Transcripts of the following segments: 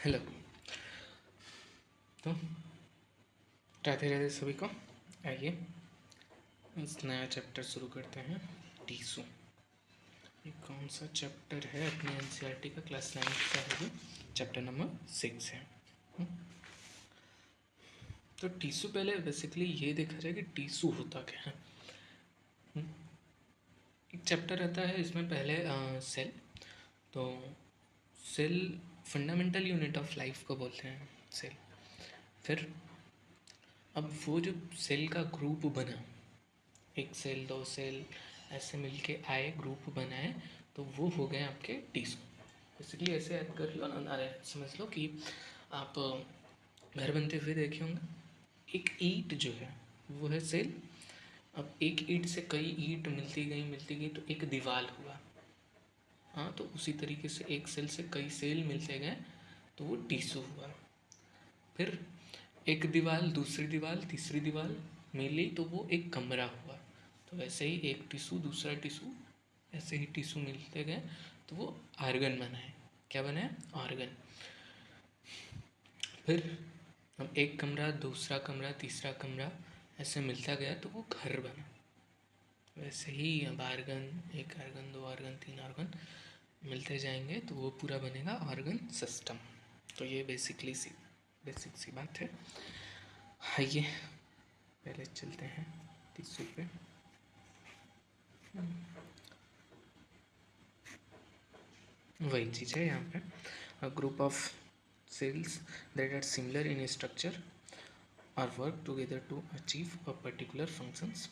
Hello. तो राधे राधे सभी को। आइए इस नया चैप्टर शुरू करते हैं, टीसू। ये कौन सा चैप्टर है? अपने एनसीईआरटी का क्लास 9 का है, ये चैप्टर नंबर 6 है। तो टीसू, पहले बेसिकली ये देखा जाए कि टीसू होता क्या है। एक चैप्टर रहता है इसमें पहले सेल। तो cell fundamental unit of life को बोलते हैं सेल। फिर अब वो जो सेल का ग्रुप बना, एक सेल दो सेल ऐसे मिलके आए, ग्रुप बनाए, तो वो हो गए आपके टीसू। बेसिकली ऐसे याद कर लो ना, अरे समझ लो कि आप घर बनते हुए देखे होंगे। एक ईंट जो है वो है सेल। अब एक ईंट से कई ईंट मिलती गई तो एक दीवार हुआ। हाँ, तो उसी तरीके से एक सेल से कई सेल मिलते गए तो वो टीसू हुआ। फिर एक दीवार, दूसरी दीवार, तीसरी दीवार मिली तो वो एक कमरा हुआ। तो वैसे ही एक टिशू, दूसरा टिशू, ऐसे ही टिशू मिलते गए तो वो ऑर्गन बना है। क्या बना है? ऑर्गन। फिर अब एक कमरा, दूसरा कमरा, तीसरा कमरा ऐसे मिलता गया तो वो घर बना। वैसे ही अब ऑर्गन, एक ऑर्गन, दो ऑर्गन, तीन ऑर्गन मिलते जाएंगे तो वो पूरा बनेगा ऑर्गन सिस्टम। तो ये बेसिक सी बात है। आइए पहले चलते हैं टिश्यू पे। वही चीज़ है यहाँ पे, a group of cells that are similar in structure और work together to achieve a particular functions.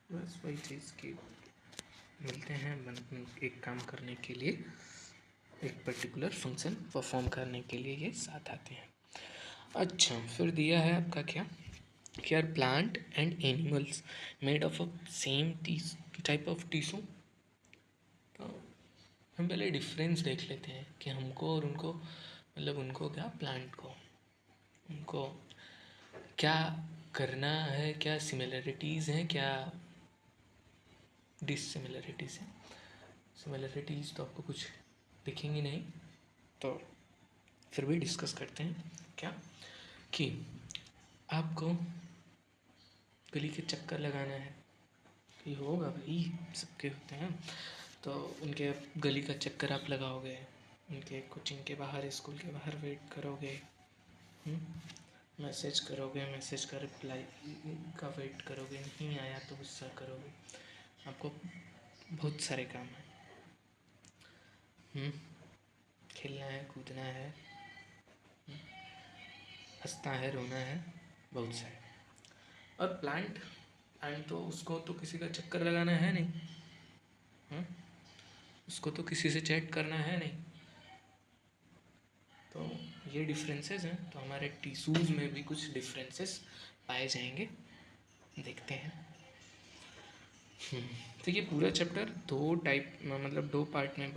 बस वही चीज़ की मिलते हैं एक काम करने के लिए, एक पर्टिकुलर फंक्शन परफॉर्म करने के लिए ये साथ आते हैं। अच्छा, फिर दिया है आपका क्या are plant and animals made of a same type of tissue. तो हम पहले डिफरेंस देख लेते हैं कि हमको और उनको, मतलब उनको क्या, प्लांट को, उनको क्या करना है, क्या सिमिलरिटीज़ हैं, क्या डिससिमिलरिटीज़ हैं। सिमिलरिटीज़ तो आपको कुछ दिखेंगी नहीं, तो फिर भी डिस्कस करते हैं। क्या कि आपको गली के चक्कर लगाना है, कि होगा भाई, सबके होते हैं। तो उनके गली का चक्कर आप लगाओगे, उनके कोचिंग के बाहर, स्कूल के बाहर वेट करोगे, मैसेज करोगे, मैसेज का रिप्लाई का वेट करोगे, नहीं आया तो गुस्सा करोगे। आपको बहुत सारे काम हैं, खेलना है, कूदना है, हंसना है, रोना है, बहुत सारे। और प्लांट तो उसको तो किसी का चक्कर लगाना है नहीं, उसको तो किसी से चैट करना है नहीं। तो ये डिफरेंसेस हैं। तो हमारे टिश्यूज़ में भी कुछ डिफरेंसेस पाए जाएंगे, देखते हैं। तो ये पूरा चैप्टर दो टाइप, मतलब दो पार्ट में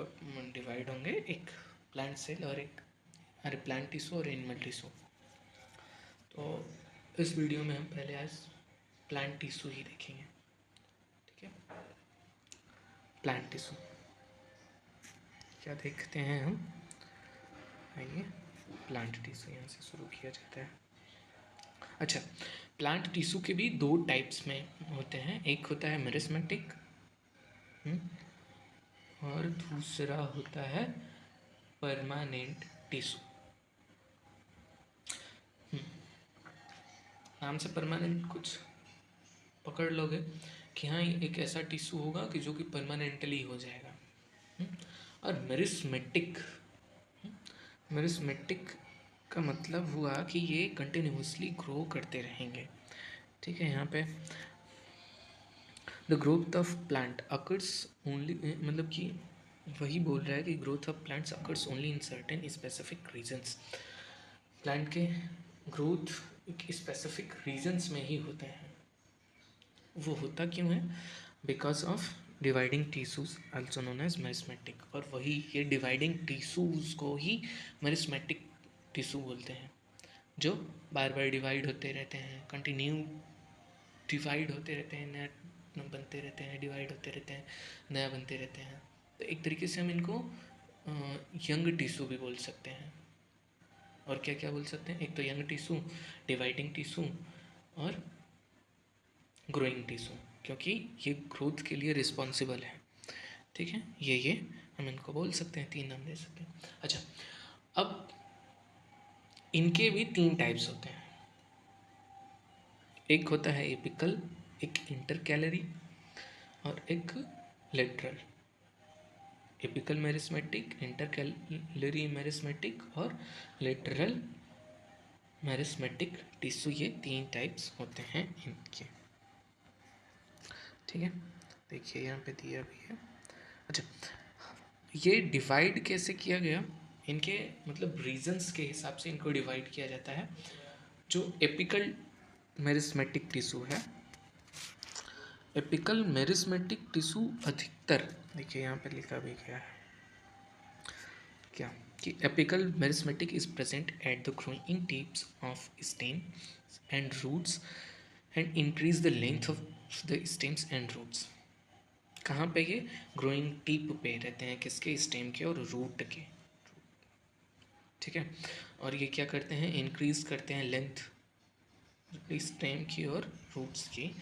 डिवाइड होंगे, एक प्लांट सेल और एक प्लांट टिश्यू और एनिमल टिश्यू। तो इस वीडियो में हम पहले आज प्लांट टिश्यू ही देखेंगे, ठीक है। प्लांट टिश्यू क्या देखते हैं हम? आइए, प्लांट टिश्यू यहाँ से शुरू किया जाता है। अच्छा, प्लांट टिश्यू के भी दो टाइप्स में होते हैं। एक होता है मेरिस्मेटिक और दूसरा होता है परमानेंट टिश्यू। नाम से परमानेंट कुछ पकड़ लोगे कि हाँ, ये एक ऐसा टिश्यू होगा कि जो कि परमानेंटली हो जाएगा। और मेरिस्मेटिक का मतलब हुआ कि ये कंटिन्यूसली ग्रो करते रहेंगे, ठीक है। यहाँ पे the growth of plant occurs only, मतलब कि वही बोल रहा है कि growth of plants occurs only in certain specific regions. Plant के ग्रोथ एक स्पेसिफिक रीजन्स में ही होते हैं। वो होता क्यों है? Because of dividing tissues also known as meristematic. और वही ये डिवाइडिंग टिश्यूज को ही मेरिस्मेटिक टिश्यू बोलते हैं, जो बार बार डिवाइड होते रहते हैं, कंटिन्यू डिवाइड होते रहते हैं, नया बनते रहते हैं, डिवाइड होते रहते हैं, नया बनते रहते हैं। तो एक तरीके से हम इनको यंग टिश्यू भी बोल सकते हैं, और क्या क्या बोल सकते हैं, एक तो यंग टिश्यू, डिवाइडिंग टिश्यू और ग्रोइंग टिश्यू, क्योंकि ये ग्रोथ के लिए रिस्पॉन्सिबल है। ठीक है, ये हम इनको बोल सकते हैं, 3 नाम दे सकते हैं। अच्छा, अब इनके भी 3 टाइप्स होते हैं। एक होता है एपिकल, एक इंटरकैलरी और एक lateral. Apical meristematic, intercalary meristematic और लेटरल मेरिस्मेटिक टिश्यू, ये 3 टाइप्स होते हैं इनके। ठीक है, देखिए यहाँ पे दिया भी है। अच्छा, ये डिवाइड कैसे किया गया, इनके मतलब रीजन्स के हिसाब से इनको डिवाइड किया जाता है। जो एपिकल मेरिस्मेटिक टिश्यू है, एपिकल मेरिस्मेटिक टिश्यू अधिकतर, देखिए यहाँ पे लिखा भी गया है क्या, कि apical meristematic is present at the growing tips of stem and roots and increase the length of the stems and roots. कहाँ पे ये ग्रोइंग टिप पे रहते हैं, किसके, स्टेम के और रूट के। ठीक है, और ये क्या करते हैं, इंक्रीज करते हैं लेंथ, स्टेम की और रूट्स की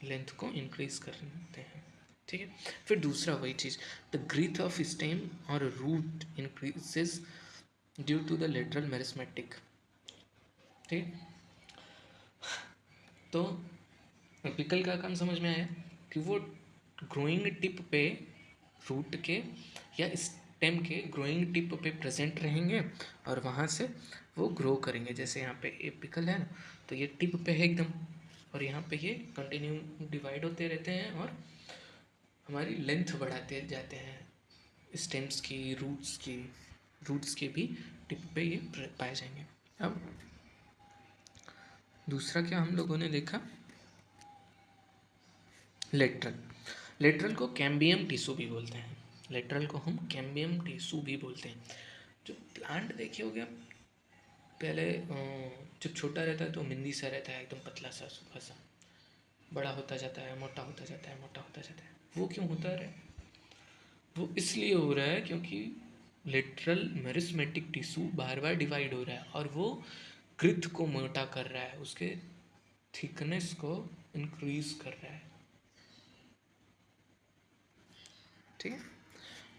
लेंथ को इंक्रीज करते हैं। ठीक है, फिर दूसरा वही चीज़, द ग्रीथ ऑफ स्टेम और root increases due to the lateral meristematic. ठीक है, तो एपिकल का काम समझ में आया कि वो ग्रोइंग टिप पे, रूट के या स्टेम के ग्रोइंग टिप पे प्रेजेंट रहेंगे और वहाँ से वो ग्रो करेंगे। जैसे यहाँ पे एपिकल है ना, तो ये टिप पे है एकदम, और यहाँ पे ये कंटिन्यू डिवाइड होते रहते हैं और हमारी लेंथ बढ़ाते जाते हैं स्टेम्स की, रूट्स की भी टिप पे ये पाए जाएंगे। अब दूसरा क्या हम लोगों ने देखा, लेटरल। लेटरल को कैम्बियम टिश्यू भी बोलते हैं, लेटरल को हम कैम्बियम टिश्यू भी बोलते हैं। जो प्लांट देखे हो गया पहले, जब छोटा रहता है तो मिंदी सा रहता है, एकदम पतला सा सूखा सा, बड़ा होता जाता है, मोटा होता जाता है, मोटा होता जाता है। वो क्यों होता है, वो इसलिए हो रहा है क्योंकि लेटरल मेरिस्मेटिक टिश्यू बार बार डिवाइड हो रहा है और वो ग्रिथ को मोटा कर रहा है, उसके थिकनेस को इंक्रीज कर रहा है। ठीक है,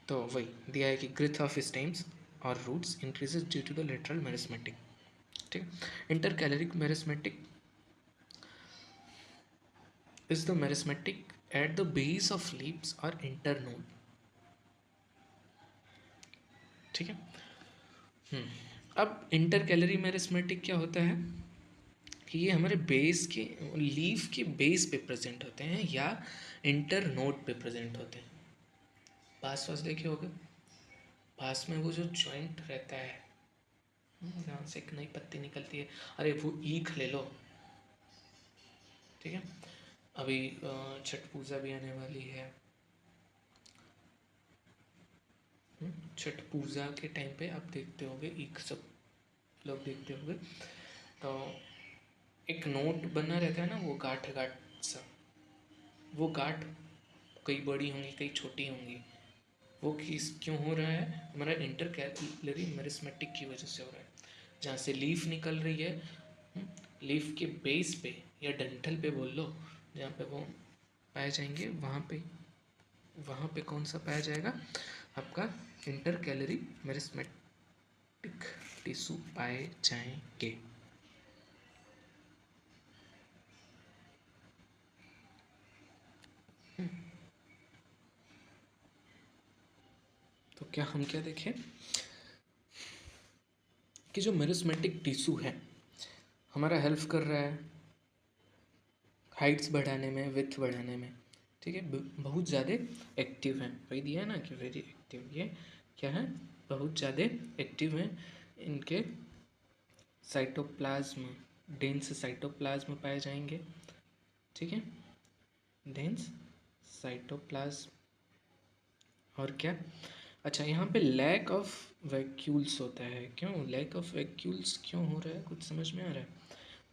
तो वही दिया है कि ग्रिथ ऑफ स्टेम्स और roots increases due to the lateral meristematic. ठीक है, intercalary meristematic is the meristematic at the base of leaves और इंटरनोड। ठीक है, अब इंटरकैलरी मेरिस्मेटिक क्या होता है कि ये हमारे बेस के, लीफ के बेस पे प्रेजेंट होते हैं या इंटर नोड पे प्रेजेंट होते हैं। पास वास देखे होगे, पास में वो जो जॉइंट रहता है जहाँ से एक नई पत्ती निकलती है, अरे वो ईख ले लो। ठीक है, अभी छठ पूजा भी आने वाली है। छठ पूजा के टाइम पे आप देखते होगे, ईख सब लोग देखते होगे, तो एक नोट बना रहता है ना, वो गांठ गांठ सा, वो गांठ कई बड़ी होंगी कई छोटी होंगी। वो किस क्यों हो रहा है, हमारा इंटरकैलरी मेरिस्मेटिक की वजह से हो रहा है। जहाँ से लीफ निकल रही है, लीफ के बेस पे या डंठल पे बोल लो, जहाँ पे वो पाए जाएंगे, वहाँ पे कौन सा पाया जाएगा, आपका इंटरकैलरी मेरिस्मेटिक टिश्यू पाए जाएंगे। तो क्या हम क्या देखें कि जो मेरिस्मेटिक टिश्यू है हमारा हेल्प कर रहा है हाइट्स बढ़ाने में, विड्थ बढ़ाने में। ठीक है, बहुत ज़्यादा एक्टिव हैं, वही दिया है ना कि वेरी एक्टिव, ये क्या है, बहुत ज़्यादा एक्टिव हैं। इनके साइटोप्लाज्म, डेंस साइटोप्लाज्म पाए जाएंगे। ठीक है, डेंस साइटोप्लाज्म। और क्या, अच्छा यहाँ पे लैक ऑफ वैक्यूल्स होता है, क्यों लैक ऑफ वैक्यूल्स क्यों हो रहा है, कुछ समझ में आ रहा है।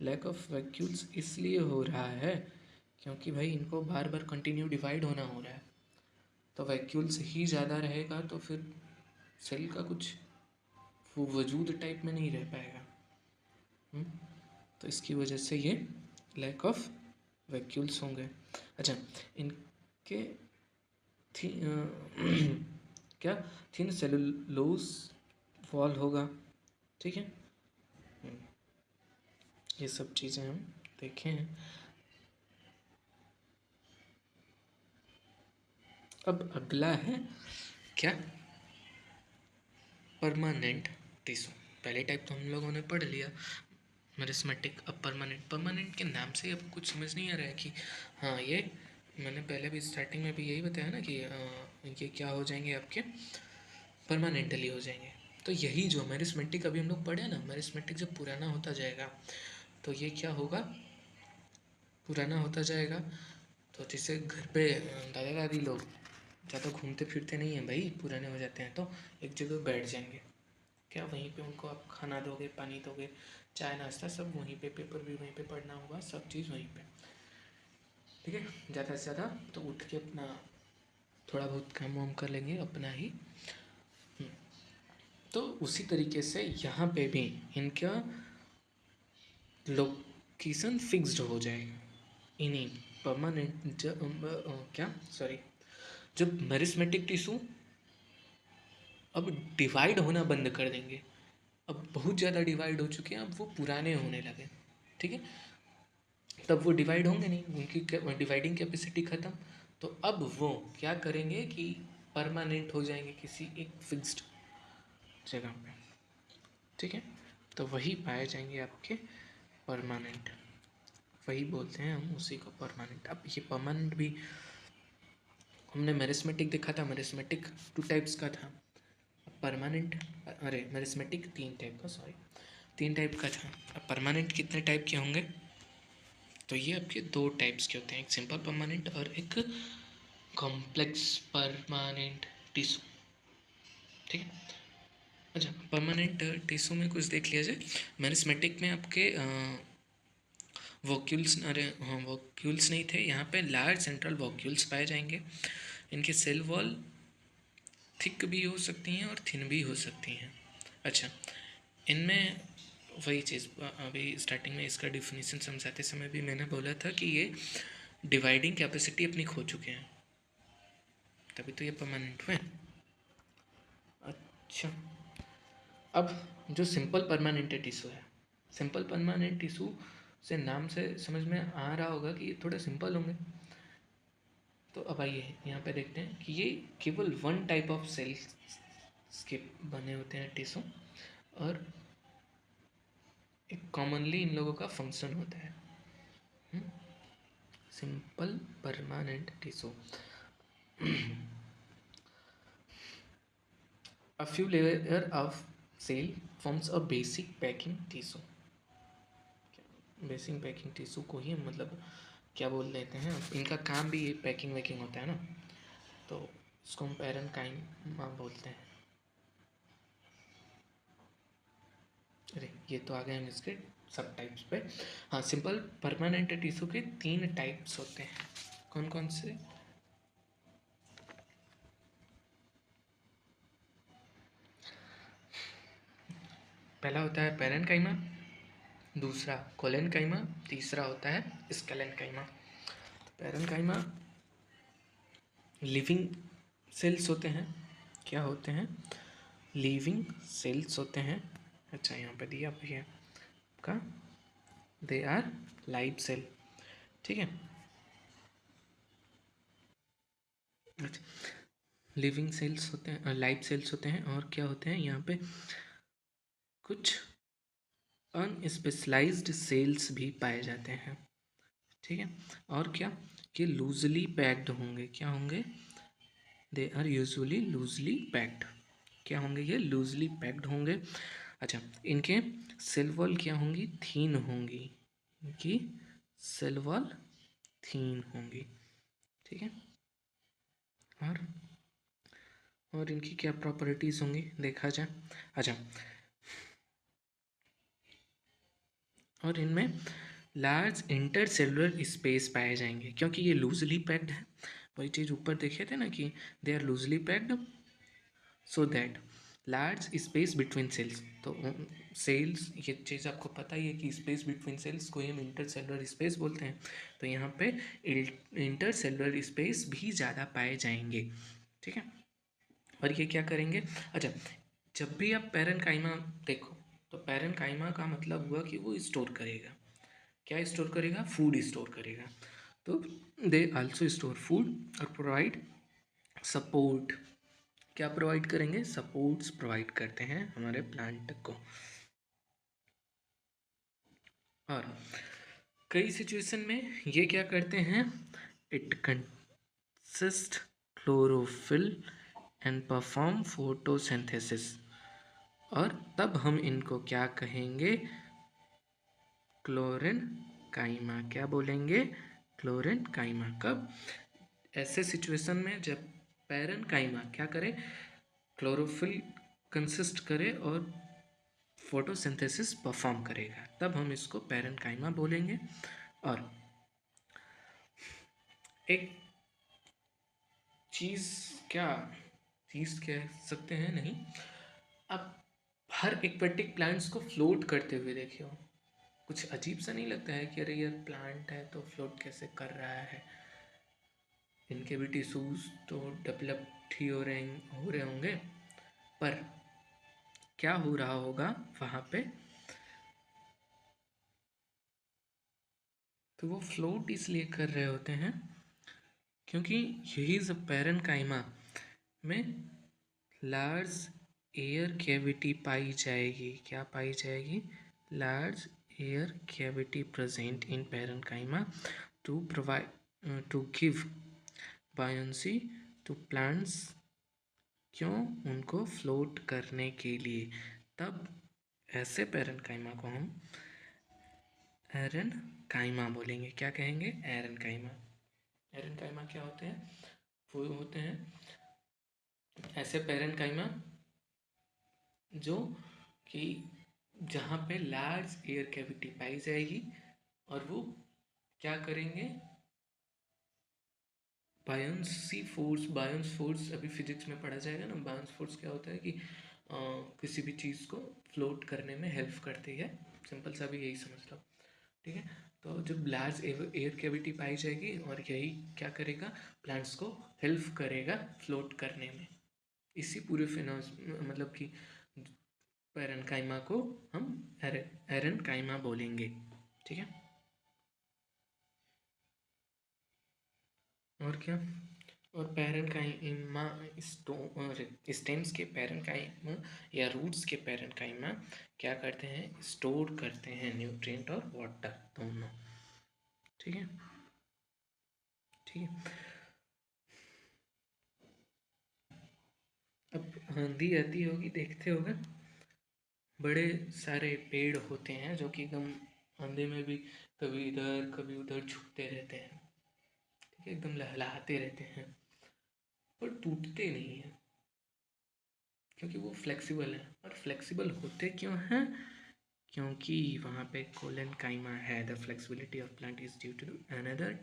लैक ऑफ वैक्यूल्स इसलिए हो रहा है क्योंकि भाई इनको बार बार कंटिन्यू डिवाइड होना हो रहा है, तो वैक्यूल्स ही ज़्यादा रहेगा तो फिर सेल का कुछ वो वजूद टाइप में नहीं रह पाएगा। तो इसकी वजह से ये लैक ऑफ वैक्यूल्स होंगे। अच्छा, इनके थी क्या थिन सेलुलोज वॉल होगा, ठीक है। ये सब चीज़ें हम देखे हैं। अब अगला है क्या, परमानेंट टिश्यू। पहले टाइप तो हम लोगों ने पढ़ लिया मेरिस्मेटिक। अब परमानेंट, परमानेंट के नाम से अब कुछ समझ नहीं आ रहा है कि हाँ ये मैंने पहले भी स्टार्टिंग में भी यही बताया ना कि ये क्या हो जाएंगे आपके, परमानेंटली हो जाएंगे। तो यही जो मेरिस्मेटिक अभी हम लोग पढ़े ना, मेरिस्मेटिक जब पुराना होता जाएगा तो ये क्या होगा, पुराना होता जाएगा। तो जैसे घर पे दादा दादी लोग ज़्यादा घूमते फिरते नहीं हैं भाई, पुराने हो जाते हैं तो एक जगह बैठ जाएंगे, क्या वहीं पे उनको आप खाना दोगे, पानी दोगे, चाय नाश्ता सब वहीं पे, पेपर भी वहीं पे पढ़ना होगा, सब चीज़ वहीं पे, ठीक है। ज़्यादा से ज़्यादा तो उठ के अपना थोड़ा बहुत काम वाम कर लेंगे अपना ही। तो उसी तरीके से यहाँ पे भी इनका लोकेशन फिक्स्ड हो जाएगा, इन्हीं परमानेंट क्या सॉरी, जब मेरिस्मेटिक टिश्यू अब डिवाइड होना बंद कर देंगे, अब बहुत ज़्यादा डिवाइड हो चुके हैं, अब वो पुराने होने लगे, ठीक है। तब वो डिवाइड होंगे नहीं, उनकी डिवाइडिंग कैपेसिटी ख़त्म। तो अब वो क्या करेंगे कि परमानेंट हो जाएंगे किसी एक फिक्स्ड जगह पे, ठीक है। तो वही पाए जाएंगे आपके परमानेंट, वही बोलते हैं हम उसी को परमानेंट। अब ये परमानेंट भी हमने मेरिस्मेटिक देखा था, मेरिस्मेटिक 2 टाइप्स का था। परमानेंट, अरे मेरिस्मेटिक 3 टाइप का, सॉरी 3 टाइप का था। अब परमानेंट कितने टाइप के होंगे, तो ये आपके 2 टाइप्स के होते हैं, एक सिंपल परमानेंट और एक कॉम्प्लेक्स परमानेंट टिश्यू, ठीक है। अच्छा, परमानेंट टिश्यू में कुछ देख लिया जाए। मेरिस्मेटिक में आपके वॉक्यूल्स, अरे हाँ वॉक्यूल्स नहीं थे, यहाँ पे लार्ज सेंट्रल वॉक्यूल्स पाए जाएंगे। इनकी सेल वॉल थिक भी हो सकती हैं और थिन भी हो सकती हैं। अच्छा, इनमें वही चीज़ अभी स्टार्टिंग में इसका डिफिनीसन समझाते समय भी मैंने बोला था कि ये डिवाइडिंग कैपेसिटी अपनी खो चुके हैं, तभी तो ये परमानेंट हुए। अच्छा, अब जो सिंपल परमानेंट टिश्यू है, सिंपल परमानेंट टिश्यू से नाम से समझ में आ रहा होगा कि ये थोड़े सिंपल होंगे। तो अब आइए यहाँ पे देखते हैं कि ये केवल 1 टाइप ऑफ सेल्स के बने होते हैं टिश्यू, और एक कॉमनली इन लोगों का फंक्शन होता है simple permanent tissue. A few layer of cell forms a basic packing tissue। Basic packing tissue को ही मतलब क्या बोल देते हैं, इनका काम भी ये पैकिंग वैकिंग होता है ना, तो इसको हम पैरेन्काइमा बोलते हैं। अरे ये तो आ गए हम इसके सब टाइप्स पे। हाँ, सिंपल परमानेंट टिश्यू के 3 टाइप्स होते हैं, कौन कौन से, पहला होता है पैरेन्काइमा, दूसरा कोलेनकाइमा, तीसरा होता है स्केलेनकाइमा। पैरेन्काइमा लिविंग सेल्स होते हैं, क्या होते हैं, लिविंग सेल्स होते हैं। अच्छा, यहाँ पे दिया भी है का, दे आर लाइव सेल, ठीक है। अच्छा, लिविंग सेल्स होते हैं, लाइव सेल्स होते हैं, और क्या होते हैं यहाँ पे कुछ अनस्पेशलाइज्ड सेल्स भी पाए जाते हैं, ठीक है। और क्या, कि लूजली पैक्ड होंगे, क्या होंगे, they are usually loosely packed, क्या होंगे, ये लूजली पैक्ड होंगे। अच्छा, इनके सेल वॉल क्या होंगी, थीन होंगी, इनकी सेल वॉल थीन होंगी, ठीक है। और और इनकी क्या प्रॉपर्टीज़ होंगी देखा जाए। अच्छा, और इनमें लार्ज इंटरसेलुलर स्पेस पाए जाएंगे, क्योंकि ये लूजली पैक्ड है, वही चीज़ ऊपर देखे थे ना कि they are loosely packed, so that large space between cells. तो सेल्स, ये चीज़ आपको पता ही है कि स्पेस बिटवीन सेल्स को हम इंटरसेलुलर स्पेस बोलते हैं। तो यहाँ पे इंटरसेलुलर स्पेस भी ज़्यादा पाए जाएंगे, ठीक है। और ये क्या करेंगे, अच्छा, जब भी आप पैरेन्काइमा देखो, तो पैरेन्काइमा का मतलब हुआ कि वो स्टोर करेगा। क्या स्टोर करेगा? फूड स्टोर करेगा। तो दे आल्सो स्टोर फूड और प्रोवाइड सपोर्ट। क्या प्रोवाइड करेंगे? सपोर्ट्स प्रोवाइड करते हैं हमारे प्लांट को। और कई सिचुएशन में ये क्या करते हैं, it consist chlorophyll and perform photosynthesis. और तब हम इनको क्या कहेंगे? क्लोरिन काइमा। क्या बोलेंगे? क्लोरिन काइमा। कब? ऐसे सिचुएशन में जब पैरन काइमा क्या करे, क्लोरोफिल कंसिस्ट करे और फोटोसिंथेसिस परफॉर्म करेगा, तब हम इसको पैरेन्काइमा बोलेंगे। और एक चीज़, क्या चीज़ कह सकते हैं, नहीं, अब हर एक्वेटिक प्लांट्स को फ्लोट करते हुए देखिए, कुछ अजीब सा नहीं लगता है कि अरे यार प्लांट है तो फ्लोट कैसे कर रहा है? इनके भी टिश्यूज तो डेवलप्ड ही हो रहे होंगे, पर क्या हो रहा होगा वहाँ पे? तो वो फ्लोट इसलिए कर रहे होते हैं क्योंकि यही सब पैरेन्काइमा में लार्ज एयर कैविटी पाई जाएगी। क्या पाई जाएगी? Large air cavity present in parenchyma to provide to give buoyancy to plants. क्यों? उनको फ्लोट करने के लिए। तब ऐसे पैरेन्काइमा को हम एरेन्काइमा बोलेंगे। क्या कहेंगे? एरेन्काइमा। एरेन्काइमा क्या होते हैं? वो होते हैं ऐसे पैरेन्काइमा जो कि जहाँ पे लार्ज एयर कैविटी पाई जाएगी, और वो क्या करेंगे? बायोन्स फोर्स अभी फिजिक्स में पढ़ा जाएगा ना। बायोन्स फोर्स क्या होता है कि किसी भी चीज़ को फ्लोट करने में हेल्प करती है। सिंपल सा भी यही समझ लो, ठीक है। तो जब लार्ज एयर कैविटी पाई जाएगी, और यही क्या करेगा? प्लांट्स को हेल्प करेगा फ्लोट करने में। इसी पूरे फिनोस मतलब कि पैरेन्काइमा को हम एरेन्काइमा बोलेंगे, ठीक है। और क्या? और पैरेन्काइमा स्टेम्स के पैरेन्काइमा या रूट्स के पैरेन्काइमा क्या करते हैं? स्टोर करते हैं न्यूट्रिएंट और वाटर दोनों, ठीक है। ठीक है, अब आंधी आती होगी, देखते होगा बड़े सारे पेड़ होते हैं जो कि एकदम आंधी में भी कभी इधर कभी उधर झुकते रहते हैं, ठीक है, एकदम लहलहाते रहते हैं, पर टूटते नहीं हैं क्योंकि वो फ्लेक्सिबल है। और फ्लेक्सिबल होते क्यों हैं? क्योंकि वहाँ पे कोलन काइमा है। The flexibility of plant is due to another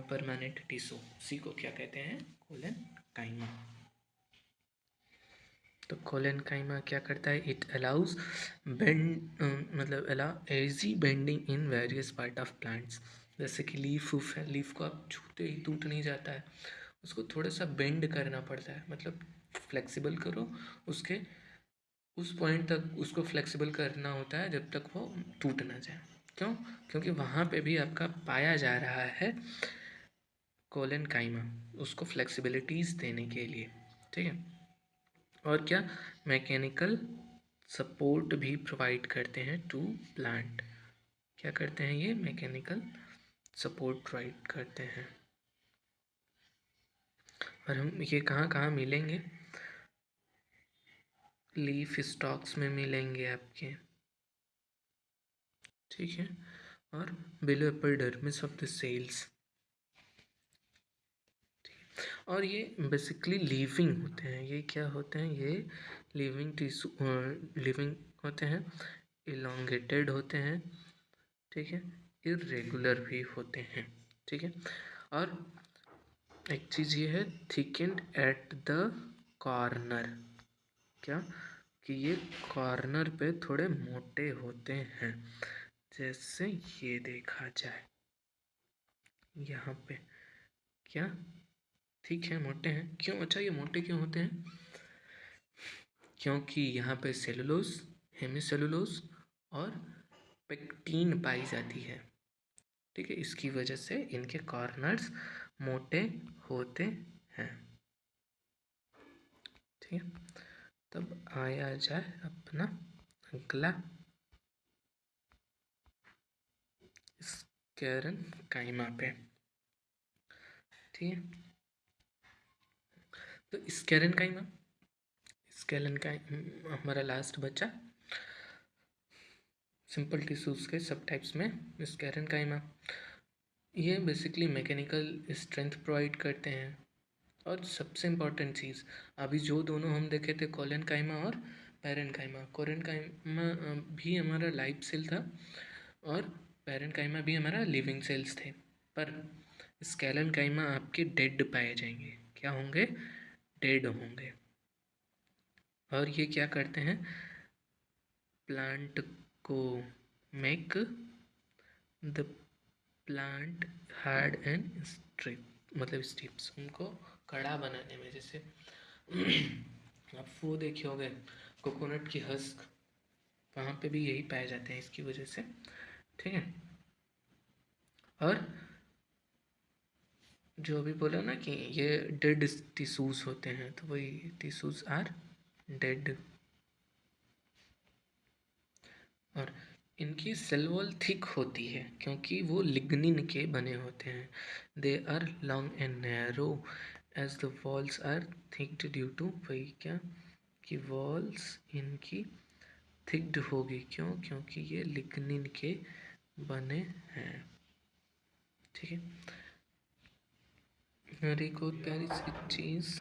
permanent tissue. सी को क्या कहते हैं? Collenchyma. तो कोलन काइमा क्या करता है? इट अलाउज बेंड, मतलब अला एजी bending in various part of plants. जैसे कि लीफ उफ है, लीफ को आप छूते ही टूट नहीं जाता है, उसको थोड़ा सा बेंड करना पड़ता है, मतलब फ्लेक्सिबल करो उसके उस पॉइंट तक उसको फ्लेक्सिबल करना होता है जब तक वो टूट ना जाए। क्यों? क्योंकि वहाँ पे भी आपका पाया जा रहा है कोलन काइमा, उसको फ्लेक्सिबिलिटीज़ देने के लिए, ठीक है। और क्या? मैकेनिकल सपोर्ट भी प्रोवाइड करते हैं टू प्लांट। क्या करते हैं ये? मैकेनिकल सपोर्ट प्रोवाइड करते हैं। और हम ये कहाँ कहाँ मिलेंगे? लीफ स्टॉक्स में मिलेंगे आपके, ठीक है। और below epidermis of the cells. और ये बेसिकली लिविंग होते हैं। ये क्या होते हैं? ये लिविंग टिश्यू, लिविंग होते हैं, इलोंगेटेड होते हैं, ठीक है, इरेगुलर भी होते हैं, ठीक है। और एक चीज़ ये है, थिकेंड एट द कॉर्नर। क्या कि ये कॉर्नर पे थोड़े मोटे होते हैं, जैसे ये देखा जाए यहाँ पे। क्या ठीक है, मोटे हैं। क्यों? अच्छा, ये मोटे क्यों होते हैं? क्योंकि यहाँ पे सेलुलोज, हेमिसेलुलोज और पेक्टीन पाई जाती है। ठीक है, इसकी वजह से इनके कॉर्नर्स मोटे होते हैं। ठीक है, तब आया जाए अपना अगला स्कैरन काइमा पे। ठीक है, तो स्कैरन काइमा, स्कैलन का हमारा लास्ट बचा सिंपल टिश्यूज के सब टाइप्स में स्कैरन काइमा। ये बेसिकली मैकेनिकल स्ट्रेंथ प्रोवाइड करते हैं। और सबसे इम्पॉर्टेंट चीज़, अभी जो दोनों हम देखे थे, कोलन काइमा और पैरन काइमा, कोलन काइमा भी हमारा लाइव सेल था और पैरन काइमा भी हमारा लिविंग सेल्स थे। पर स्कैलन काइमा आपके डेड पाए जाएंगे। क्या होंगे? डेड होंगे। और ये क्या करते हैं? प्लांट को make the plant hard and strip, मतलब स्टिप्स, उनको कड़ा बनाने में। जैसे आप वो देखे होंगे कोकोनट की हस्क, वहाँ पे भी यही पाए जाते हैं इसकी वजह से। ठीक है, और जो अभी बोला ना कि ये डेड टिश्यूज होते हैं, तो वही टिश्यूज आर डेड। और इनकी सेल वॉल थिक होती है क्योंकि वो लिग्निन के बने होते हैं। They are long and narrow as the walls are thickened due to, वही क्या कि वॉल्स इनकी थिक्ड होगी। क्यों? क्योंकि ये लिग्निन के बने हैं। ठीक है, और एक और प्यारी सी चीज़,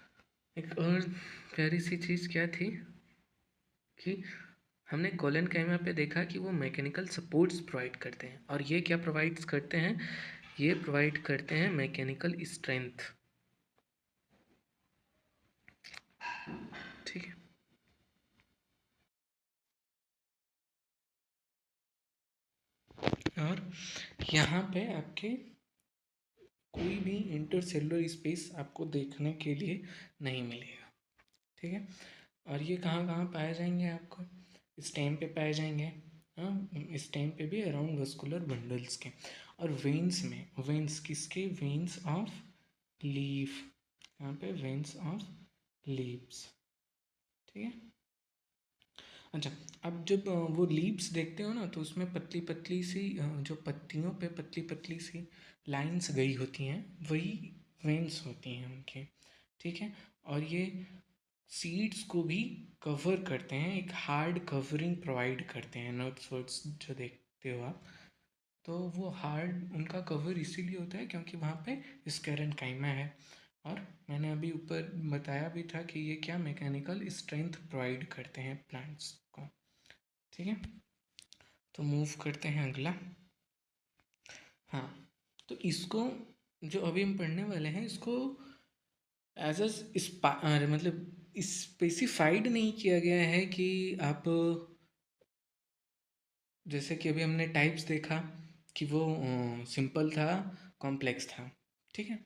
एक और प्यारी सी चीज़ क्या थी कि हमने कोलन काइमा पे देखा कि वो मैकेनिकल सपोर्ट्स प्रोवाइड करते हैं। और ये क्या प्रोवाइड करते हैं? ये प्रोवाइड करते हैं मैकेनिकल स्ट्रेंथ। ठीक है, और यहाँ पे आपके कोई भी इंटरसेलुलर स्पेस आपको देखने के लिए नहीं मिलेगा। ठीक है, और ये कहाँ कहाँ पाए जाएंगे? आपको स्टेम पे पाए जाएंगे। हाँ, स्टेम पे भी अराउंड वस्कुलर बंडल्स के। और वेन्स में, वेन्स किसके? वेन्स ऑफ लीफ, यहाँ पे वेन्स ऑफ लीव्स। ठीक है, अच्छा, अब जब वो लीव्स देखते हो ना, तो उसमें पतली पतली सी जो पत्तियों पे पतली पतली सी लाइंस गई होती हैं, वही वेन्स होती हैं उनके। ठीक है, और ये सीड्स को भी कवर करते हैं, एक हार्ड कवरिंग प्रोवाइड करते हैं। नट्स वर्ड्स जो देखते हो आप, तो वो हार्ड उनका कवर इसीलिए होता है क्योंकि वहाँ पे स्कैरन काइमा है। और मैंने अभी ऊपर बताया भी था कि ये क्या मैकेनिकल स्ट्रेंथ प्रोवाइड करते हैं प्लांट्स को। ठीक है, तो मूव करते हैं अगला। हाँ, तो इसको जो अभी हम पढ़ने वाले हैं, इसको एज अ मतलब स्पेसिफाइड नहीं किया गया है कि आप, जैसे कि अभी हमने टाइप्स देखा कि वो सिंपल था, कॉम्प्लेक्स था। ठीक है,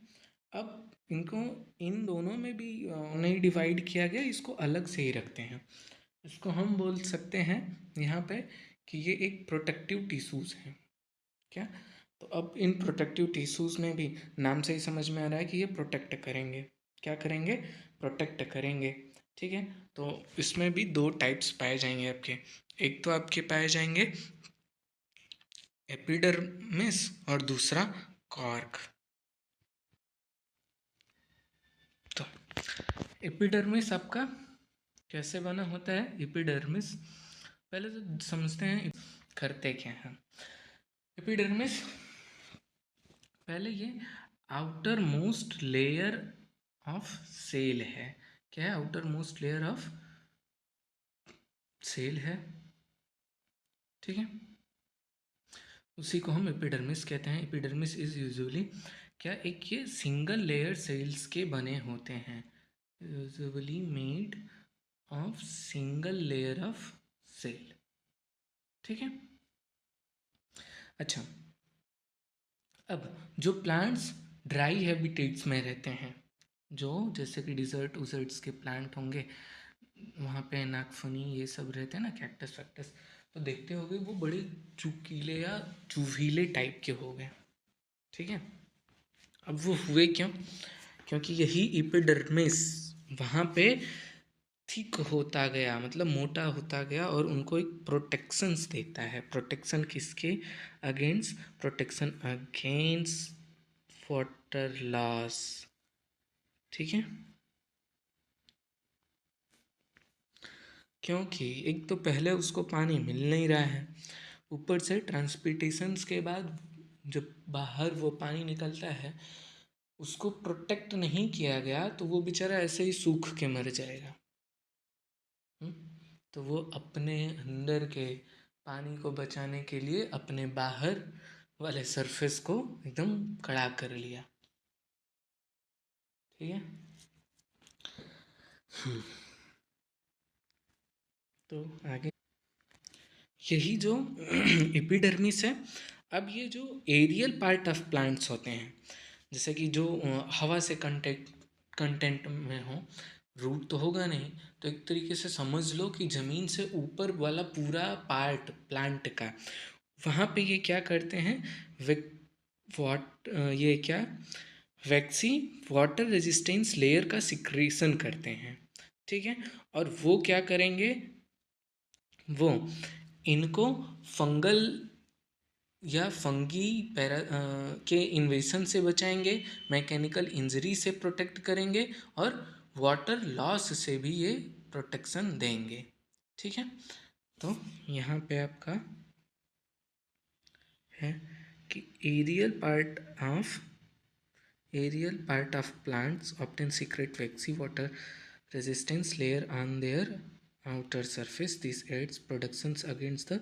अब इनको इन दोनों में भी नहीं डिवाइड किया गया, इसको अलग से ही रखते हैं। इसको हम बोल सकते हैं यहाँ पे कि ये एक प्रोटेक्टिव टिश्यूज़ हैं। क्या? तो अब इन प्रोटेक्टिव टिश्यूज़ में भी नाम से ही समझ में आ रहा है कि ये प्रोटेक्ट करेंगे। क्या करेंगे? प्रोटेक्ट करेंगे। ठीक है, तो इसमें भी दो टाइप्स पाए जाएंगे आपके। एक तो आपके पाए जाएंगे एपिडर्मिस और दूसरा कॉर्क। तो एपिडर्मिस आपका कैसे बना होता है? एपिडर्मिस पहले तो समझते हैं करते क्या है। एपिडर्मिस, पहले ये outermost layer of cell है। क्या है? Outermost layer of cell है। ठीक है, उसी को हम एपिडर्मिस कहते हैं। एपिडर्मिस इज यूजुअली क्या, एक ये सिंगल लेयर सेल्स के बने होते हैं, usually made of single layer of cell. ठीक है। अच्छा, अब जो प्लांट्स ड्राई हैबिटेट्स में रहते हैं, जो जैसे कि डिजर्ट उजर्ट्स के प्लांट होंगे, वहाँ पे नागफनी ये सब रहते हैं ना, कैक्टस वैक्टस, तो देखते होंगे वो बड़े चुकीले या चुभीले टाइप के हो गए। ठीक है। अब वो हुए क्यों? क्योंकि यही एपिडर्मिस वहाँ पे थिक होता गया, मतलब मोटा होता गया, और उनको एक प्रोटेक्शंस देता है। प्रोटेक्शन किसके against? Protection against water loss. ठीक है। क्योंकि एक तो पहले उसको पानी मिल नहीं रहा है, ऊपर से ट्रांसपिटेशंस के बाद जब बाहर वो पानी निकलता है, उसको प्रोटेक्ट नहीं किया गया तो वो बेचारा ऐसे ही सूख के मर जाएगा। हम्म? तो वो अपने अंदर के पानी को बचाने के लिए अपने बाहर वाले सरफेस को एकदम कड़ा कर लिया। ठीक है। तो आगे यही जो एपिडर्मिस है। अब ये जो एरियल पार्ट ऑफ प्लांट्स होते हैं, जैसे कि जो हवा से कंटेंट में हो, रूट तो होगा नहीं, तो एक तरीके से समझ लो कि ज़मीन से ऊपर वाला पूरा पार्ट प्लांट का, वहाँ पे ये क्या करते हैं, विक वाट ये क्या वैक्सी वाटर रेजिस्टेंस लेयर का सिक्रेशन करते हैं। ठीक है। और वो क्या करेंगे, वो इनको फंगल या फंगी के इन्वेशन से बचाएंगे, मैकेनिकल इंजरी से प्रोटेक्ट करेंगे, और वाटर लॉस से भी ये प्रोटेक्शन देंगे। ठीक है। तो यहाँ पे आपका है कि aerial part of plants often secrete waxy water resistance layer on their outer surface. This aids protections against the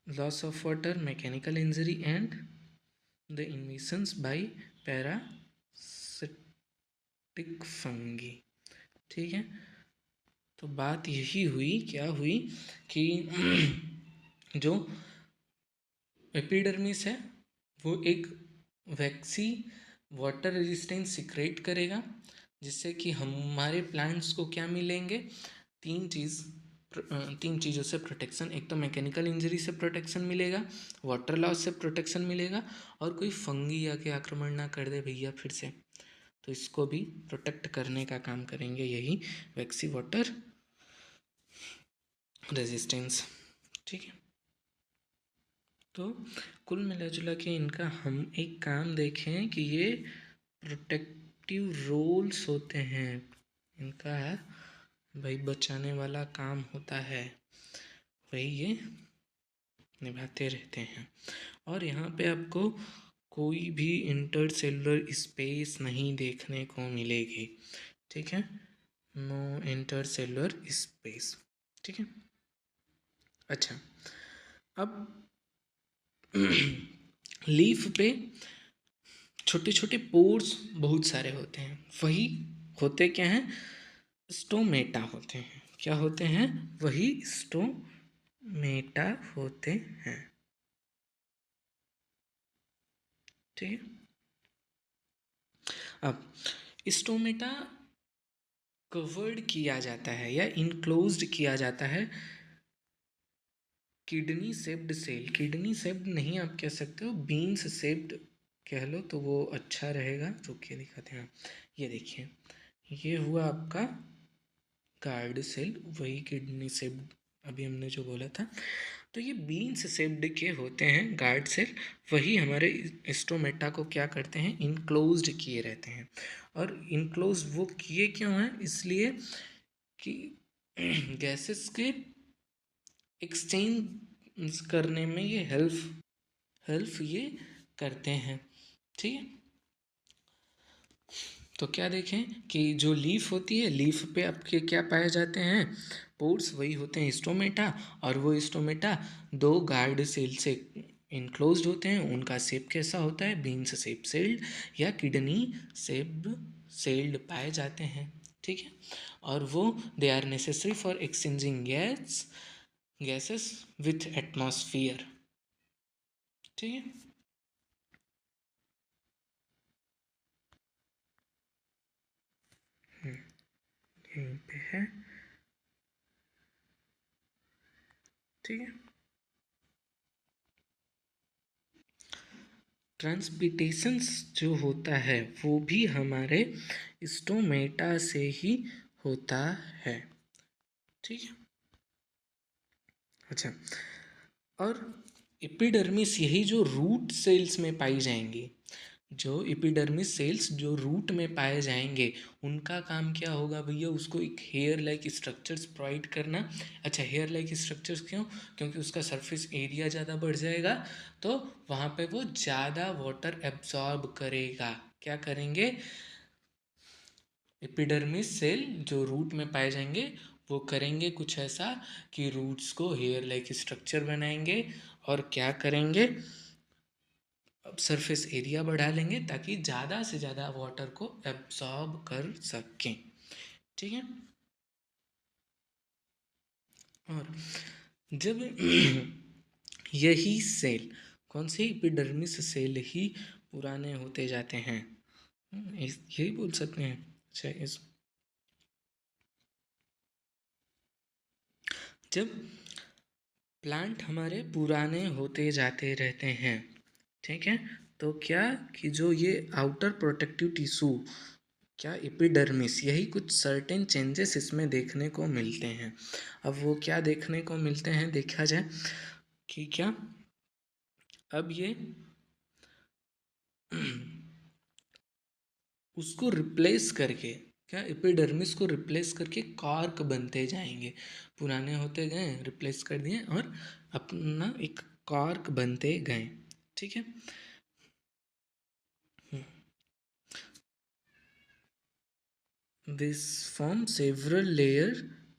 loss of water, mechanical injury, and the invasions by parasitic fungi. ठीक है। तो बात यही हुई, क्या हुई कि जो एपिडर्मिस है वो एक वैक्सी वाटर रेजिस्टेंस सिक्रेट करेगा, जिससे कि हमारे प्लांट्स को क्या मिलेंगे, तीन चीज़ तीन चीज़ों से प्रोटेक्शन। एक तो मैकेनिकल इंजरी से प्रोटेक्शन मिलेगा, वाटर लॉस से प्रोटेक्शन मिलेगा, और कोई फंगी आके आक्रमण ना कर दे भैया फिर से, तो इसको भी प्रोटेक्ट करने का काम करेंगे यही वैक्सी वाटर रेजिस्टेंस। ठीक है। तो कुल मिला जुला के इनका हम एक काम देखें कि ये प्रोटेक्टिव रोल्स होते हैं, इनका भाई बचाने वाला काम होता है, वही ये निभाते रहते हैं। और यहाँ पे आपको कोई भी इंटरसेलुलर स्पेस नहीं देखने को मिलेगी। ठीक है। No intercellular space. ठीक है। अच्छा, अब लीफ पे छोटे छोटे पोर्स बहुत सारे होते हैं, वही होते क्या हैं, स्टोमेटा होते हैं। क्या होते हैं? वही स्टोमेटा होते हैं। ठीक है। अब स्टोमेटा कवर्ड किया जाता है या इनक्लोज्ड किया जाता है kidney shaped cell. Kidney shaped नहीं आप कह सकते हो, बीन्स शेप्ड कह लो तो वो अच्छा रहेगा। रुकिए दिखाते हैं। ये देखिए, ये हुआ आपका गार्ड सेल, वही किडनी शेप्ड अभी हमने जो बोला था। तो ये बीन्स शेप्ड के होते हैं गार्ड सेल, वही हमारे स्टोमेटा को क्या करते हैं, इनक्लोज्ड किए रहते हैं। और इनक्लोज वो किए क्यों हैं? इसलिए कि गैसेस के एक्सचेंज करने में ये हेल्प ये करते हैं। ठीक है। तो क्या देखें कि जो लीफ होती है, लीफ पे आपके क्या पाए जाते हैं, पोर्स, वही होते हैं स्टोमेटा। और वो स्टोमेटा दो गार्ड सेल से इनक्लोज्ड होते हैं। उनका शेप कैसा होता है, बीन्स शेप सेल्ड या किडनी शेप्ड सेल्ड पाए जाते हैं। ठीक है, और वो they are necessary for exchanging gases with atmosphere. ठीक है, यहीं पे है। ठीक है, ट्रांसपिटेशंस जो होता है वो भी हमारे स्टोमेटा से ही होता है। ठीक है, अच्छा, और एपिडर्मिस यही जो रूट सेल्स में पाई जाएंगी, जो एपिडर्मिस सेल्स जो रूट में पाए जाएंगे, उनका काम क्या होगा भैया, उसको एक हेयर लाइक स्ट्रक्चर्स प्रोवाइड करना। अच्छा, हेयर लाइक स्ट्रक्चर्स क्यों? क्योंकि उसका सरफेस एरिया ज़्यादा बढ़ जाएगा, तो वहाँ पे वो ज़्यादा वाटर एब्जॉर्ब करेगा। क्या करेंगे? एपिडर्मिस सेल जो रूट में पाए जाएंगे वो करेंगे कुछ ऐसा कि रूट्स को हेयर लाइक स्ट्रक्चर बनाएंगे, और क्या करेंगे, अब सरफेस एरिया बढ़ा लेंगे ताकि ज़्यादा से ज़्यादा वाटर को एब्जॉर्ब कर सकें। ठीक है, और जब यही सेल, कौन से एपिडर्मिस सेल ही पुराने होते जाते हैं, यही बोल सकते हैं। अच्छा, इस जब प्लांट हमारे पुराने होते जाते रहते हैं, ठीक है, तो क्या कि जो ये आउटर प्रोटेक्टिव टिश्यू, क्या एपिडर्मिस, यही कुछ सर्टेन चेंजेस इसमें देखने को मिलते हैं। अब वो क्या देखने को मिलते हैं देखा जाए कि क्या, अब ये उसको रिप्लेस करके, क्या एपिडर्मिस को रिप्लेस करके कॉर्क बनते जाएंगे, पुराने होते गए, रिप्लेस कर दिए और अपना एक कॉर्क बनते गए। ठीक है, this form several layer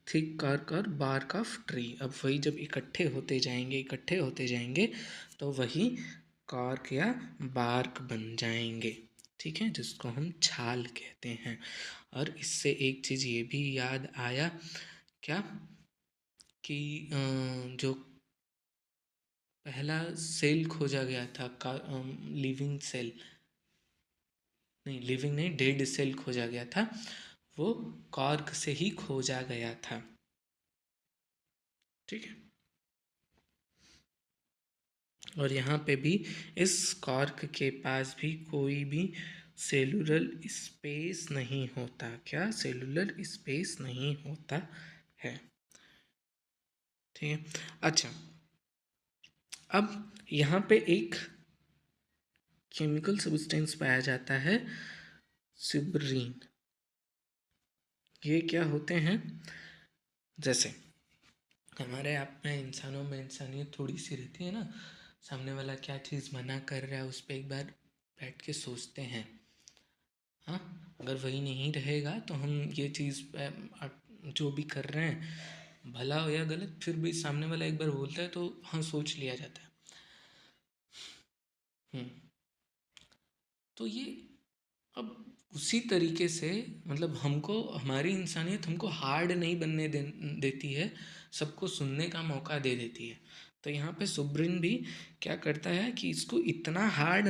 thick cork और बार्क ऑफ ट्री। अब वही जब इकट्ठे होते जाएंगे तो वही कार्क या बार्क बन जाएंगे। ठीक है, जिसको हम छाल कहते हैं। और इससे एक चीज़ ये भी याद आया, क्या कि जो पहला सेल खोजा गया था का लिविंग सेल, नहीं लिविंग नहीं, डेड सेल खोजा गया था, वो कॉर्क से ही खोजा गया था। ठीक है, और यहाँ पे भी इस कॉर्क के पास भी कोई भी सेलुलर स्पेस नहीं होता। क्या? सेलुलर स्पेस नहीं होता है। ठीक है, अच्छा, अब यहाँ पे एक केमिकल सब्सटेंस पाया जाता है, सिब्रीन। ये क्या होते हैं? जैसे हमारे आप में इंसानों में इंसानियत थोड़ी सी रहती है ना, सामने वाला क्या चीज़ मना कर रहा है उस पर एक बार बैठ के सोचते हैं। हाँ, अगर वही नहीं रहेगा तो हम ये चीज़ जो भी कर रहे हैं, भला हो या गलत, फिर भी सामने वाला एक बार बोलता है तो हाँ सोच लिया जाता है। तो ये अब उसी तरीके से, मतलब हमको, हमारी इंसानियत हमको हार्ड नहीं बनने देती है, सबको सुनने का मौका दे देती है। तो यहाँ पे सुब्रिन भी क्या करता है कि इसको इतना हार्ड,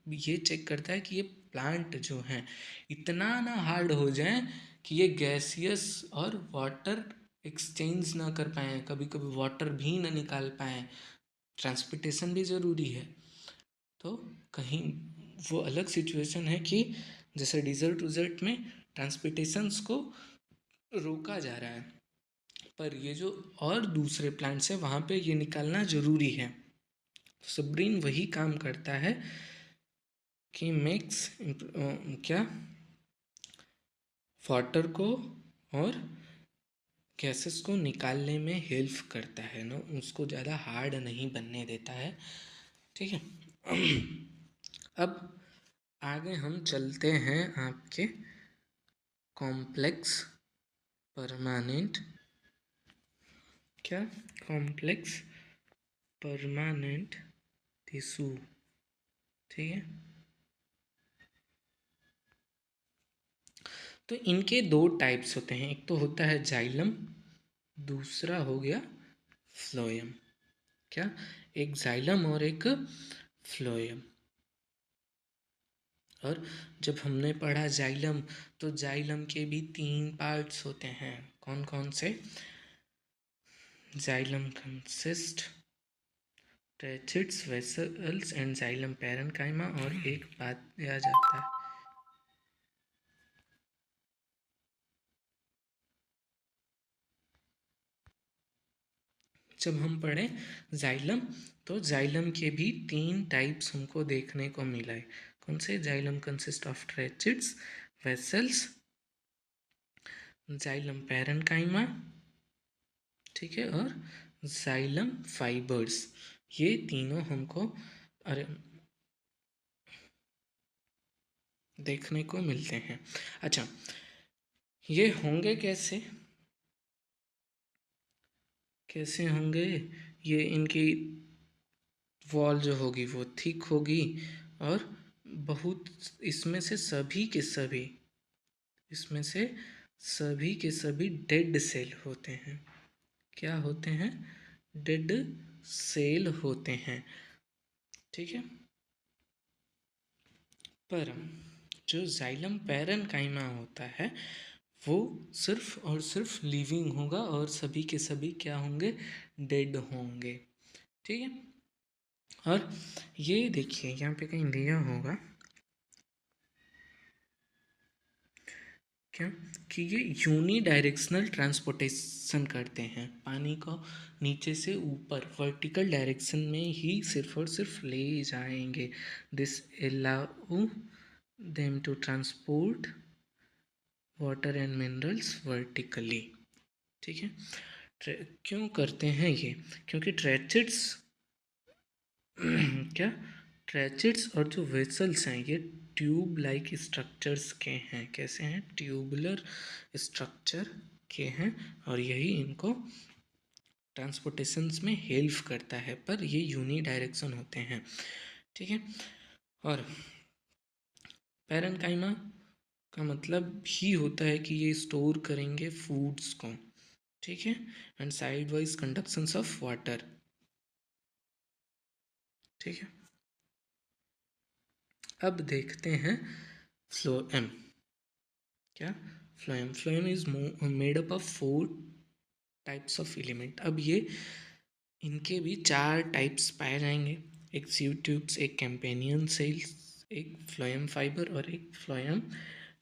ये चेक करता है कि ये प्लांट जो हैं इतना ना हार्ड हो जाए कि ये गैसियस और वाटर एक्सचेंज ना कर पाएँ, कभी कभी वाटर भी ना निकाल पाएँ। ट्रांसपोर्टेशन भी ज़रूरी है, तो कहीं वो अलग सिचुएशन है कि जैसे डिज़र्ट उज़र्ट में ट्रांसपोर्टेशंस को रोका जा रहा है, पर ये जो और दूसरे प्लांट्स हैं वहाँ पे ये निकालना ज़रूरी है। सब्रीन वही काम करता है कि मिक्स क्या, वाटर को और गैसेस को निकालने में हेल्प करता है ना, उसको ज़्यादा हार्ड नहीं बनने देता है। ठीक है, अब आगे हम चलते हैं आपके कॉम्प्लेक्स परमानेंट, क्या, कॉम्प्लेक्स परमानेंट टिश्यू। ठीक है, तो इनके दो टाइप्स होते हैं, एक तो होता है जाइलम, दूसरा हो गया फ्लोएम। क्या? एक जाइलम और एक फ्लोएम। और जब हमने पढ़ा जाइलम, तो जाइलम के भी 3 पार्ट्स होते हैं। कौन कौन से? Xylem consist tracheids, vessels and xylem parenchyma. और एक बात याद जाता है, जब हम पढ़े जाइलम, तो जाइलम के भी 3 टाइप्स हमको देखने को मिला है। कौन से? Xylem consist of tracheids, vessels, xylem parenchyma, ठीक है, और जाइलम फाइबर्स। ये तीनों हमको अरे देखने को मिलते हैं। अच्छा, ये होंगे कैसे? कैसे होंगे? ये इनकी वॉल जो होगी वो थिक होगी, और बहुत इसमें से सभी के सभी डेड सेल होते हैं। क्या होते हैं? डेड सेल होते हैं, ठीक है। पर जो जाइलम पैरेन्काइमा होता है, वो सिर्फ और सिर्फ लिविंग होगा, और सभी के सभी क्या होंगे? डेड होंगे, ठीक है। और ये देखिए यहाँ पे कहीं दिया होगा क्या, कि ये यूनी डायरेक्शनल ट्रांसपोर्टेशन करते हैं। पानी को नीचे से ऊपर वर्टिकल डायरेक्शन में ही सिर्फ और सिर्फ ले जाएंगे। This allow them to transport water and minerals vertically, ठीक है। क्यों करते हैं ये? क्योंकि ट्रेचिड्स क्या, ट्रेचिड्स और जो वेसल्स हैं, ये ट्यूब लाइक स्ट्रक्चर्स के हैं। कैसे हैं? ट्यूबुलर स्ट्रक्चर के हैं, और यही इनको ट्रांसपोर्टेशंस में हेल्प करता है, पर ये यूनी डायरेक्शन होते हैं, ठीक है। और पैरेन्काइमा का मतलब ही होता है कि ये स्टोर करेंगे फूड्स को, ठीक है, and side wise conductions of water, ठीक है। अब देखते हैं फ्लोएम। क्या? Phloem is made up of 4 types of element. अब ये इनके भी 4 टाइप्स पाए जाएंगे, एक सीव ट्यूब्स, एक कैम्पेनियन सेल्स, एक फ्लोएम फाइबर, और एक फ्लोएम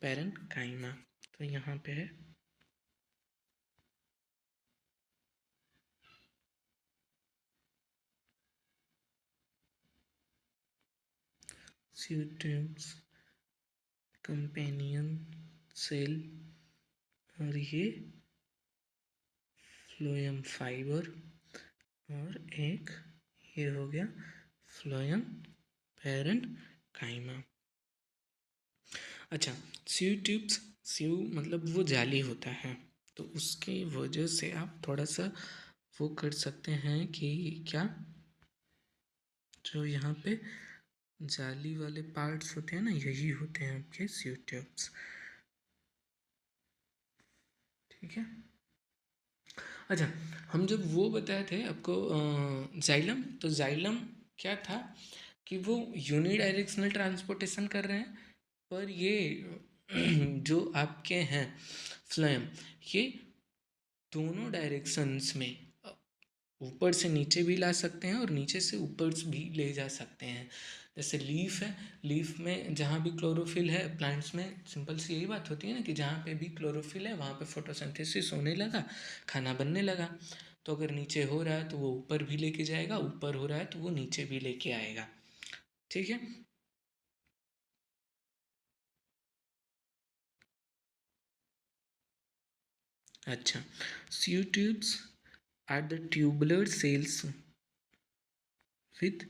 पैरेन्काइमा। तो यहाँ पे है सीव ट्यूब्स, कंपेनियन सेल, और ये फ्लोएम फाइबर, और एक ये हो गया फ्लोएम पैरेन्काइमा। अच्छा, सीव ट्यूब्स, सीव मतलब वो जाली होता है, तो उसकी वजह से आप थोड़ा सा वो कर सकते हैं कि क्या, जो यहाँ पे जाली वाले पार्ट्स होते हैं ना, यही होते हैं आपके सीव ट्यूब्स, ठीक है। अच्छा, हम जब वो बताए थे आपको जाइलम, तो जाइलम क्या था कि वो यूनी डायरेक्शनल ट्रांसपोर्टेशन कर रहे हैं, पर ये जो आपके हैं फ्लोएम, ये दोनों डायरेक्शंस में ऊपर से नीचे भी ला सकते हैं, और नीचे से ऊपर भी ले जा सकते हैं। जैसे लीफ है, लीफ में जहाँ भी क्लोरोफिल है प्लांट्स में, सिंपल सी यही बात होती है ना, कि जहाँ पे भी क्लोरोफिल है वहाँ पे फोटोसिंथेसिस होने लगा, खाना बनने लगा। तो अगर नीचे हो रहा है तो वो ऊपर भी लेके जाएगा, ऊपर हो रहा है तो वो नीचे भी लेके आएगा, ठीक है। अच्छा, sieve tubes are the tubular cells with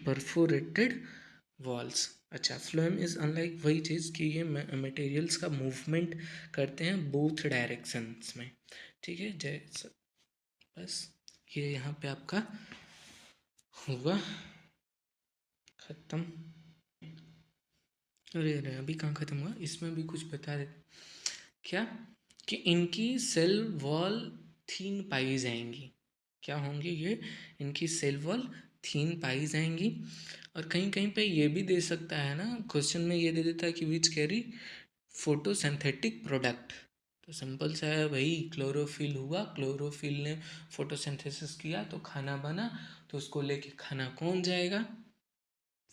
perforated walls. अच्छा, फ्लोएम इज अनलाइक, वही चीज़ कि ये मटेरियल्स का मूवमेंट करते हैं बोथ डायरेक्शंस में, ठीक है। जैसे बस ये यहाँ पे आपका हुआ ख़त्म। अरे अरे अभी कहाँ ख़त्म हुआ, इसमें भी कुछ बता दे क्या, कि इनकी सेल वॉल थीन पाई जाएंगी। क्या होंगी ये, इनकी सेल वॉल थीन पाई जाएंगी। और कहीं कहीं पे ये भी दे सकता है ना, क्वेश्चन में ये दे देता है कि विच कैरी फोटोसिंथेटिक प्रोडक्ट। तो सिंपल सा है भाई, क्लोरोफिल हुआ, क्लोरोफिल ने फोटोसिंथेसिस किया तो खाना बना, तो उसको लेके खाना कौन जाएगा,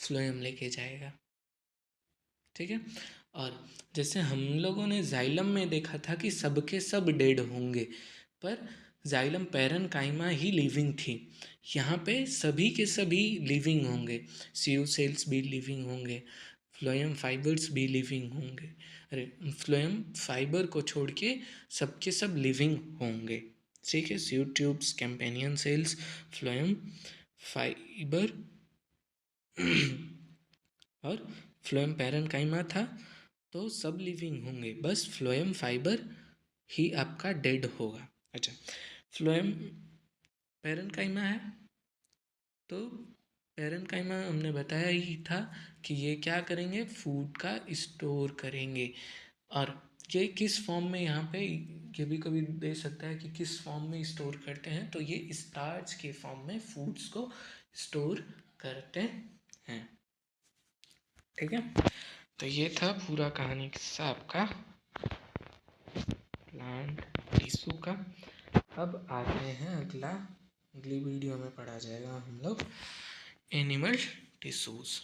फ्लोएम लेके जाएगा। ठीक है। और जैसे हम लोगों ने जाइलम में देखा था कि सबके सब डेड होंगे, पर जाइलम पैरेन्काइमा ही लिविंग थी। यहाँ पे सभी के सभी लिविंग होंगे, सीयू सेल्स भी लिविंग होंगे, फ्लोएम फाइबर्स भी लिविंग होंगे। अरे, फ्लोएम फाइबर को छोड़ के सबके सब लिविंग होंगे। ठीक है, sieve tubes, companion cells, phloem fiber और फ्लोएम पैरेन्काइमा था, तो सब लिविंग होंगे, बस फ्लोएम फाइबर ही आपका डेड होगा। अच्छा, फ्लोएम पैरेन्काइमा है, तो पैरेन्काइमा हमने बताया ही था कि ये क्या करेंगे, फूड का स्टोर करेंगे। और ये किस फॉर्म में, यहाँ पे ये भी कभी दे सकता है कि किस फॉर्म में स्टोर करते हैं, तो ये स्टार्च के फॉर्म में फूड्स को स्टोर करते हैं। ठीक है, तो ये था पूरा कहानी किस्सा आपका प्लांट टिश्यू का। अब आते हैं अगली वीडियो में पढ़ा जाएगा हम लोग एनिमल टिश्यूज़।